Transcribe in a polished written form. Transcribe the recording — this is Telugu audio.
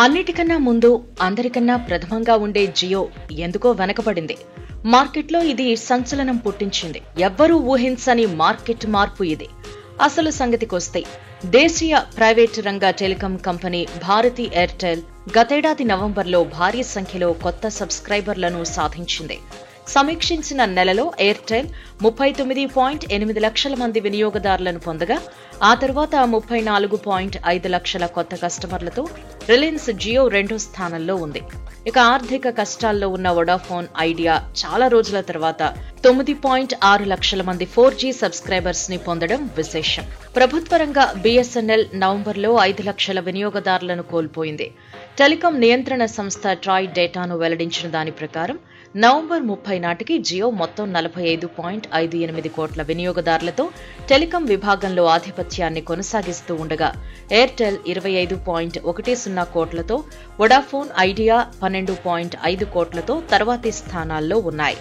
అన్నిటికన్నా ముందు అందరికన్నా ప్రథమంగా ఉండే జియో ఎందుకో వెనకబడింది. మార్కెట్లో ఇది సంచలనం పుట్టించింది. ఎవ్వరూ ఊహించని మార్కెట్ మార్పు ఇది. అసలు సంగతికొస్తే దేశీయ ప్రైవేటు రంగ టెలికాం కంపెనీ భారతీ ఎయిర్టెల్ గతేడాది నవంబర్లో భారీ సంఖ్యలో కొత్త సబ్స్క్రైబర్లను సాధించింది. సమీక్షించిన నెలలో ఎయిర్టెల్ 39.8 లక్షల మంది వినియోగదారులను పొందగా ఆ తర్వాత 34.5 లక్షల కొత్త కస్టమర్లతో రిలయన్స్ జియో రెండో స్థానంలో ఉంది. ఇక ఆర్థిక కష్టాల్లో ఉన్న వొడాఫోన్ ఐడియా చాలా రోజుల తర్వాత 9.6 లక్షల మంది 4G సబ్స్క్రైబర్స్ ని పొందడం విశేషం. ప్రభుత్వ రంగ BSNL నవంబర్లో 5 లక్షల వినియోగదారులను కోల్పోయింది. టెలికాం నియంత్రణ సంస్థ ట్రాయ్ డేటాను వెల్లడించిన దాని ప్రకారం నవంబర్ 30 నాటికి జియో మొత్తం 45.58 కోట్ల వినియోగదారులతో టెలికాం విభాగంలో ఆధిపత్యాన్ని కొనసాగిస్తూ ఉండగా ఎయిర్టెల్ 25.10 కోట్లతో, వొడాఫోన్ ఐడియా 12.5 కోట్లతో తర్వాతి స్థానాల్లో ఉన్నాయి.